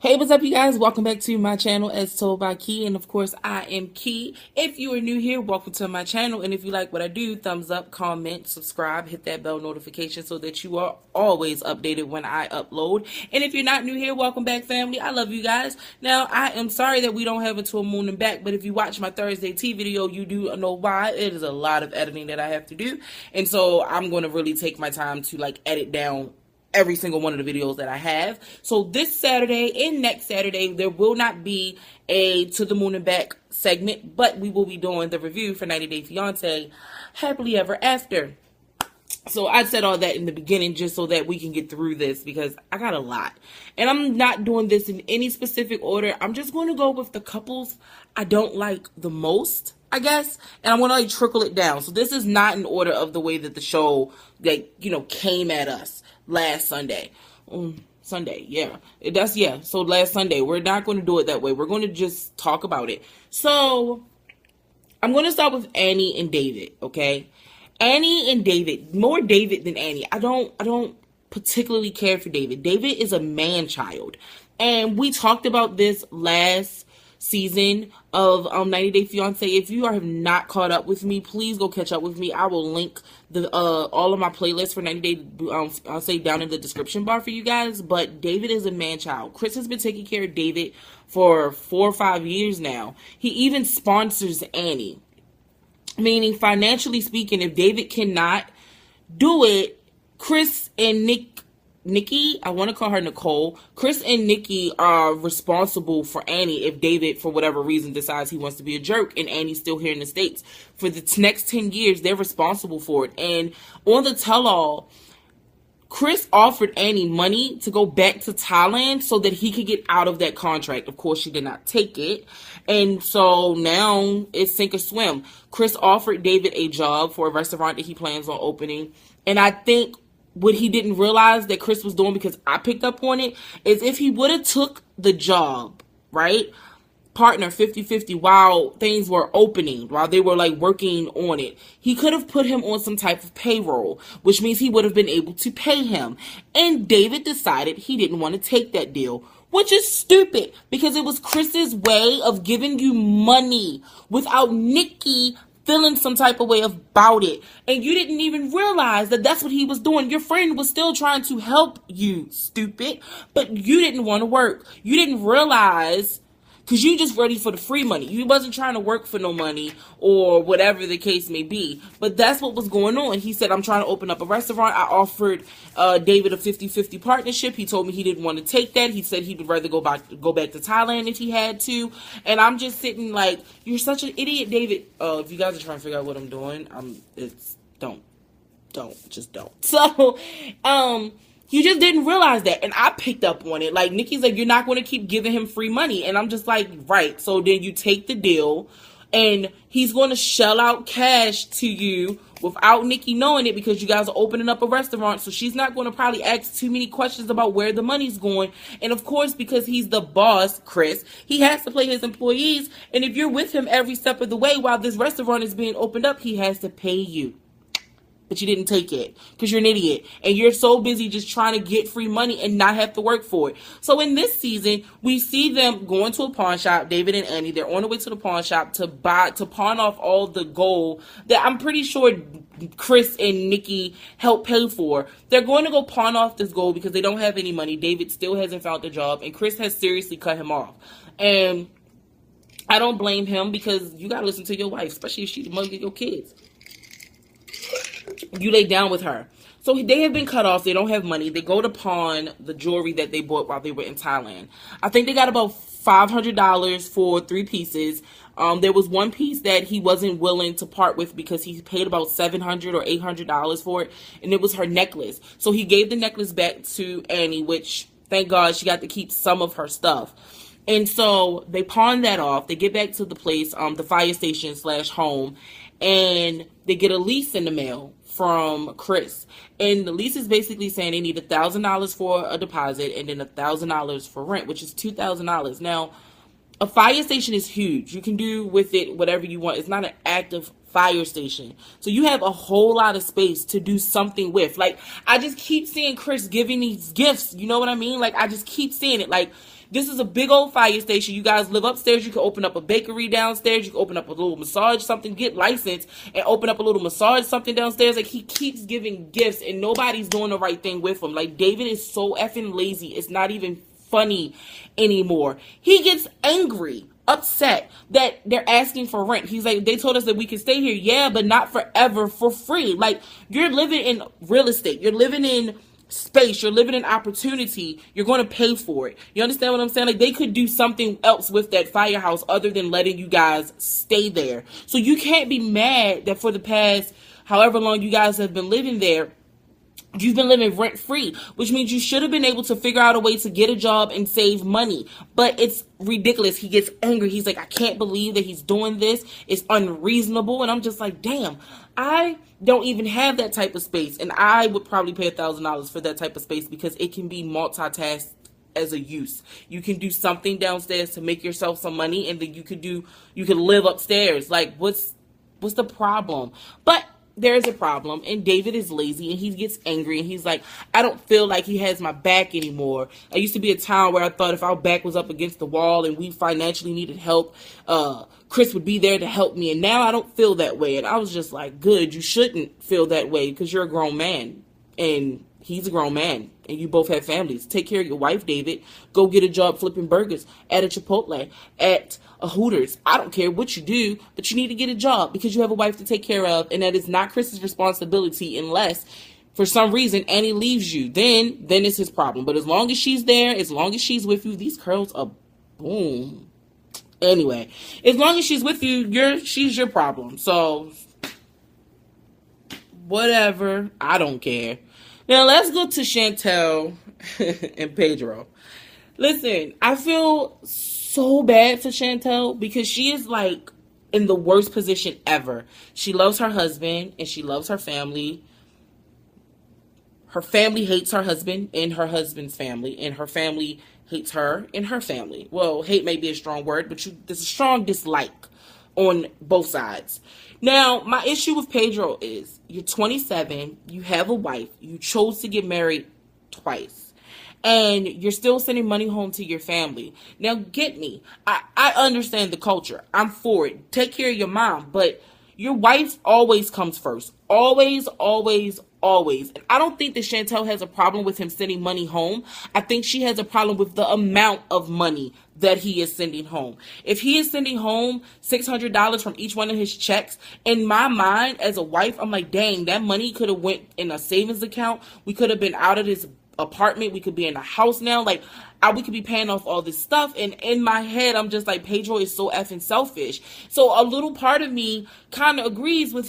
Hey, what's up, you guys? Welcome back to my channel as told by Key, and of course I am Key. If you are new here, welcome to my channel, and if you like what I do, thumbs up, comment, subscribe, hit that bell notification so that you are always updated when I upload. And if you're not new here, welcome back, family. I love you guys. Now, I am sorry that we don't have it to a moon and back, but if you watch my Thursday tea video, you do know why. It is a lot of editing that I have to do, and so I'm going to really take my time to edit down every single one of the videos that I have. So this Saturday and next Saturday, there will not be a To the Moon and Back segment, but we will be doing the review for 90 Day Fiancé Happily Ever After. So I said all that in the beginning just so that we can get through this because I got a lot. And I'm not doing this in any specific order. I'm just going to go with the couples I don't like the most, I guess. And I'm going to trickle it down. So this is not in order of the way that the show, came at us last Sunday. Sunday, yeah. So last Sunday. We're not going to do it that way. We're going to just talk about it. So I'm going to start with Annie and David, okay? Annie and David, more David than Annie. I don't particularly care for David. David is a man child. And we talked about this last season of 90 Day Fiancé. If you have not caught up with me, please go catch up with me. I will link the all of my playlists for 90 Day Fiancé down in the description bar for you guys. But David is a man child. Chris has been taking care of David for 4 or 5 years now. He even sponsors Annie. Meaning, financially speaking, if David cannot do it, Chris and Nikki, I want to call her Nicole. Chris and Nikki are responsible for Annie if David, for whatever reason, decides he wants to be a jerk and Annie's still here in the States. For the next 10 years, they're responsible for it. And on the tell-all, Chris offered Annie money to go back to Thailand so that he could get out of that contract. Of course, she did not take it. And so now it's sink or swim. Chris offered David a job for a restaurant that he plans on opening. And I think what he didn't realize that Chris was doing, because I picked up on it, is if he would have took the job, right? Partner 50-50 while things were opening, while they were working on it, he could have put him on some type of payroll, which means he would have been able to pay him. And David decided he didn't want to take that deal, which is stupid because it was Chris's way of giving you money without Nikki feeling some type of way about it. And you didn't even realize that that's what he was doing. Your friend was still trying to help you, stupid, but you didn't want to work. You didn't realize, because you just ready for the free money. You wasn't trying to work for no money or whatever the case may be. But that's what was going on. He said, I'm trying to open up a restaurant. I offered David a 50-50 partnership. He told me he didn't want to take that. He said he would rather go back to Thailand if he had to. And I'm just sitting you're such an idiot, David. If you guys are trying to figure out what I'm doing, just don't. So, you just didn't realize that. And I picked up on it. Nikki's you're not going to keep giving him free money. And I'm just right. So then you take the deal and he's going to shell out cash to you without Nikki knowing it, because you guys are opening up a restaurant. So she's not going to probably ask too many questions about where the money's going. And of course, because he's the boss, Chris, he has to pay his employees. And if you're with him every step of the way while this restaurant is being opened up, he has to pay you. But you didn't take it because you're an idiot and you're so busy just trying to get free money and not have to work for it. So in this season, we see them going to a pawn shop, David and Annie. They're on the way to the pawn shop to pawn off all the gold that I'm pretty sure Chris and Nikki helped pay for. They're going to go pawn off this gold because they don't have any money. David still hasn't found a job and Chris has seriously cut him off. And I don't blame him, because you got to listen to your wife, especially if she's the mother of your kids. You lay down with her. So they have been cut off. They don't have money. They go to pawn the jewelry that they bought while they were in Thailand. I think they got about $500 for 3 pieces. There was one piece that he wasn't willing to part with because he paid about $700 or $800 for it, and it was her necklace. So he gave the necklace back to Annie, which, thank God, she got to keep some of her stuff. And so they pawn that off. They get back to the place, the fire station / home, and they get a lease in the mail from Chris. And the lease is basically saying they need $1,000 for a deposit and then $1,000 for rent, which is $2,000. Now, a fire station is huge. You can do with it whatever you want. It's not an active fire station. So you have a whole lot of space to do something with. I just keep seeing Chris giving these gifts. You know what I mean? I just keep seeing it. This is a big old fire station. You guys live upstairs. You can open up a bakery downstairs. You can open up a little massage something, get licensed, and open up a little massage something downstairs. Like, he keeps giving gifts, and nobody's doing the right thing with him. Like, David is so effing lazy. It's not even funny anymore. He gets angry, upset that they're asking for rent. He's like, they told us that we can stay here. Yeah, but not forever, for free. Like, you're living in real estate. You're living in space. You're living in opportunity. You're going to pay for it. You understand what I'm saying? Like, they could do something else with that firehouse other than letting you guys stay there. So you can't be mad that for the past however long you guys have been living there, you've been living rent-free, which means you should have been able to figure out a way to get a job and save money. But it's ridiculous. He gets angry. He's like, I can't believe that he's doing this. It's unreasonable. And I'm just like, damn, I don't even have that type of space. And I would probably pay $1,000 for that type of space because it can be multitasked as a use. You can do something downstairs to make yourself some money, and then you can live upstairs. Like, what's the problem? But there's a problem, and David is lazy, and he gets angry, and he's like, I don't feel like he has my back anymore. I used to be a time where I thought if our back was up against the wall and we financially needed help, Chris would be there to help me, and now I don't feel that way. And I was just like, good, you shouldn't feel that way because you're a grown man, and he's a grown man, and you both have families. Take care of your wife, David. Go get a job flipping burgers at a Chipotle, at a Hooters. I don't care what you do, but you need to get a job because you have a wife to take care of, and that is not Chris's responsibility unless for some reason Annie leaves you. Then it's his problem. But as long as she's there, as long as she's with you, these curls are boom. Anyway, as long as she's with you, she's your problem. So whatever, I don't care. Now let's go to Chantal and Pedro. Listen, I feel so bad for Chantal because she is like in the worst position ever. She loves her husband and she loves her family. Her family hates her husband and her husband's family, and her family hates her and her family. Well, hate may be a strong word, but there's a strong dislike on both sides. Now, my issue with Pedro is you're 27, you have a wife, you chose to get married twice, and you're still sending money home to your family. Now, get me. I understand the culture. I'm for it. Take care of your mom, but your wife always comes first. Always, always, always. And I don't think that Chantal has a problem with him sending money home. I think she has a problem with the amount of money that he is sending home. If he is sending home $600 from each one of his checks, in my mind as a wife, I'm like, dang, that money could have went in a savings account. We could have been out of this apartment. We could be in a house now. Like, we could be paying off all this stuff. And in my head, I'm just like, Pedro is so effing selfish. So a little part of me kind of agrees with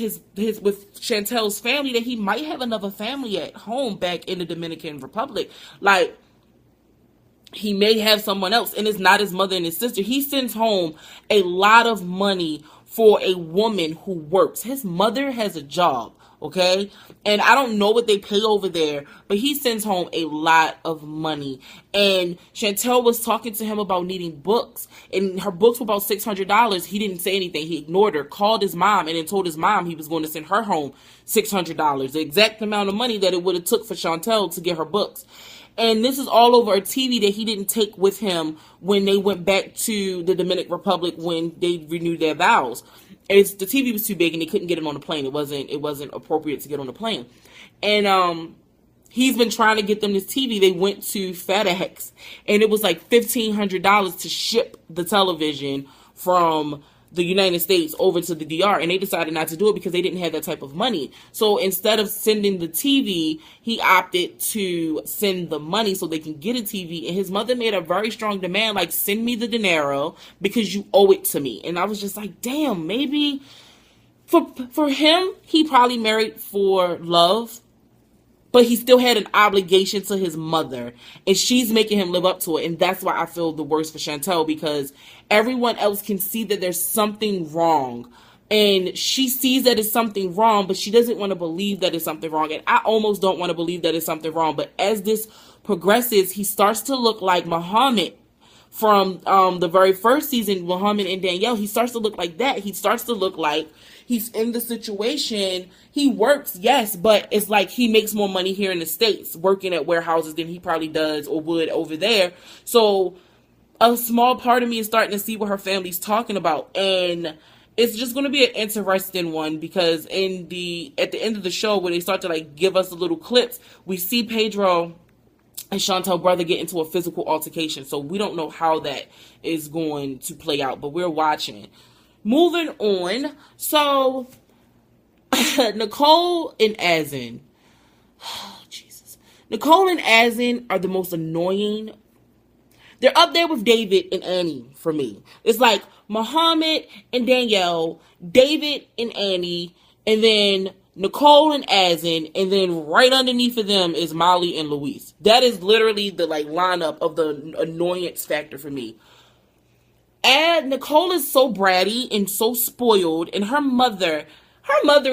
with Chantal's family that he might have another family at home back in the Dominican Republic. Like, he may have someone else, and it's not his mother and his sister. He sends home a lot of money for a woman who works. His mother has a job, okay? And I don't know what they pay over there, but he sends home a lot of money. And Chantal was talking to him about needing books, and her books were about $600. He didn't say anything. He ignored her, called his mom, and then told his mom he was going to send her home $600, the exact amount of money that it would have took for Chantal to get her books. And this is all over a TV that he didn't take with him when they went back to the Dominican Republic when they renewed their vows. The TV was too big and they couldn't get it on the plane. It wasn't appropriate to get on the plane. And he's been trying to get them this TV. They went to FedEx, and it was like $1,500 to ship the television from the United States over to the DR, and they decided not to do it because they didn't have that type of money. So instead of sending the TV, he opted to send the money so they can get a TV. And his mother made a very strong demand, like, send me the dinero because you owe it to me. And I was just like, damn, maybe for him, he probably married for love, but he still had an obligation to his mother, and she's making him live up to it. And that's why I feel the worst for Chantal, because everyone else can see that there's something wrong. And she sees that it's something wrong, but she doesn't want to believe that it's something wrong. And I almost don't want to believe that it's something wrong. But as this progresses, he starts to look like Muhammad from the very first season, Muhammad and Danielle. He starts to look like that. He starts to look like he's in the situation. He works, yes, but it's like he makes more money here in the States working at warehouses than he probably does or would over there. So a small part of me is starting to see what her family's talking about, and it's just going to be an interesting one, because at the end of the show, when they start to like give us a little clips, we see Pedro and Chantal brother get into a physical altercation. So we don't know how that is going to play out, but we're watching. Moving on. So Nicole and Azen. Oh, Jesus. Nicole and Azen are the most annoying. They're up there with David and Annie for me. It's like Muhammad and Danielle, David and Annie, and then Nicole and Azen, and then right underneath of them is Molly and Luis. That is literally the like lineup of the annoyance factor for me. And Nicole is so bratty and so spoiled, and her mother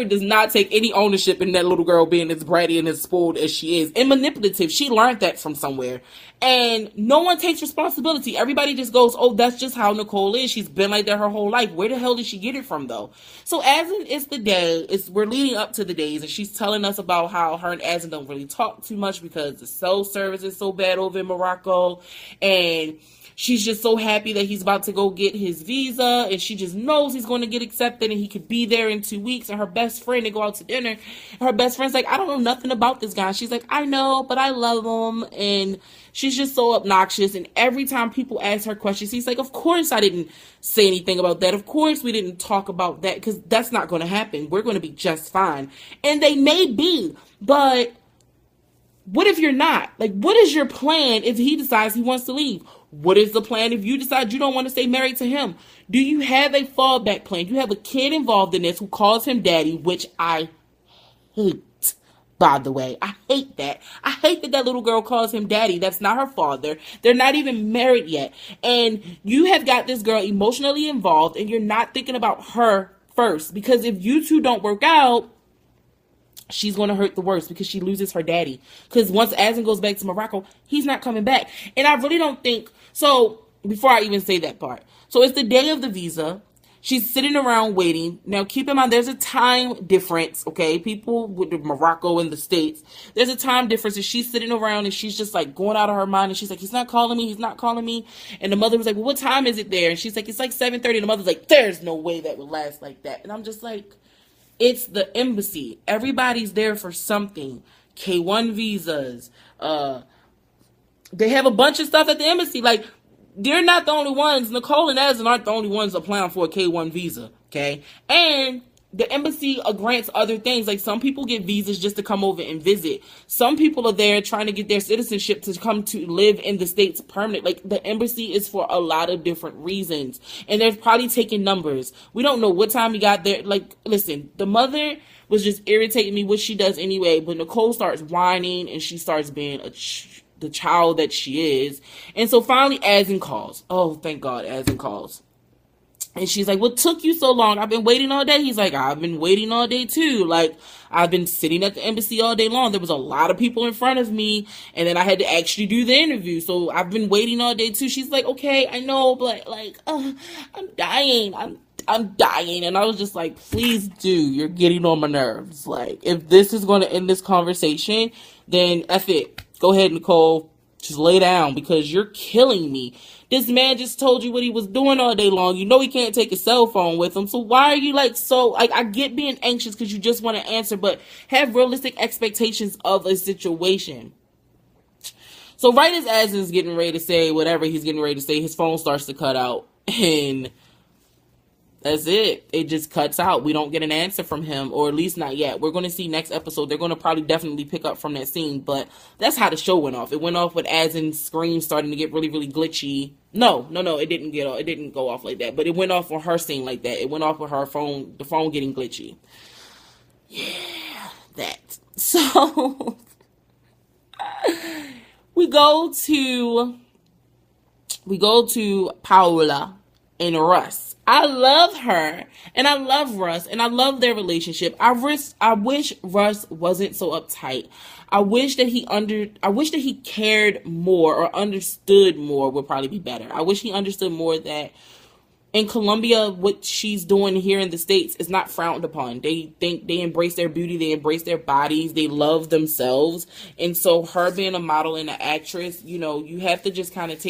does not take any ownership in that little girl being as bratty and as spoiled as she is, and manipulative. She learned that from somewhere, and no one takes responsibility. Everybody just goes, oh, that's just how Nicole is. She's been like that her whole life. Where the hell did she get it from, though? So Azen is the day. We're leading up to the days, and she's telling us about how her and Azen don't really talk too much because the cell service is so bad over in Morocco, and she's just so happy that he's about to go get his visa, and she just knows he's going to get accepted and he could be there in 2 weeks. And her best friend, they go out to dinner. Her best friend's like, I don't know nothing about this guy. She's like, I know, but I love him. And she's just so obnoxious. And every time people ask her questions, he's like, of course I didn't say anything about that. Of course we didn't talk about that, because that's not going to happen. We're going to be just fine. And they may be, but what if you're not? Like, what is your plan if he decides he wants to leave? What is the plan if you decide you don't want to stay married to him? Do you have a fallback plan? Do you have a kid involved in this who calls him daddy, which I hate, by the way. I hate that. I hate that that little girl calls him daddy. That's not her father. They're not even married yet. And you have got this girl emotionally involved, and you're not thinking about her first. Because if you two don't work out, she's going to hurt the worst, because she loses her daddy. Because once Azen goes back to Morocco, he's not coming back. And I really don't think... So, before I even say that part. So, it's the day of the visa. She's sitting around waiting. Now, keep in mind, there's a time difference, okay? People with Morocco and the States, there's a time difference. And she's sitting around and she's just like going out of her mind. And she's like, he's not calling me. He's not calling me. And the mother was like, well, what time is it there? And she's like, it's like 7:30. And the mother's like, there's no way that would last like that. And I'm just like... It's the embassy. Everybody's there for something. K1 visas. They have a bunch of stuff at the embassy. Like, they're not the only ones. Nicole and Azen aren't the only ones applying for a K1 visa. Okay? And the embassy grants other things. Like, some people get visas just to come over and visit. Some people are there trying to get their citizenship to come to live in the States permanent. Like, the embassy is for a lot of different reasons. And they're probably taking numbers. We don't know what time he got there. Like, listen, the mother was just irritating me, which she does anyway. But Nicole starts whining, and she starts being the child that she is. And so finally, Azen calls. Oh, thank God, Azen calls. And she's like, what took you so long? I've been waiting all day. He's like, I've been waiting all day too. Like, I've been sitting at the embassy all day long. There was a lot of people in front of me, and then I had to actually do the interview. So I've been waiting all day too. She's like, okay, I know, but like, I'm dying. I'm dying. And I was just like, please do. You're getting on my nerves. Like, if this is going to end this conversation, then F it. Go ahead, Nicole. Just lay down, because you're killing me. This man just told you what he was doing all day long. You know he can't take his cell phone with him. So why are you like so... Like, I get being anxious because you just want to answer, but have realistic expectations of a situation. So right as Azen's getting ready to say whatever he's getting ready to say, his phone starts to cut out. And that's it. It just cuts out. We don't get an answer from him, or at least not yet. We're going to see next episode. They're going to probably definitely pick up from that scene, but that's how the show went off. It went off with Azen's scream starting to get really, really glitchy. No, it didn't get off. It didn't go off like that, but it went off on her scene like that. It went off with her phone, the phone getting glitchy. Yeah, that. So we go to Paula and Russ. I love her, and I love Russ, and I love their relationship. I wish Russ wasn't so uptight. I wish that he cared more, or understood more would probably be better. I wish he understood more that in Colombia, what she's doing here in the States is not frowned upon. They embrace their beauty, they embrace their bodies, they love themselves. And so her being a model and an actress, you know, you have to just kind of take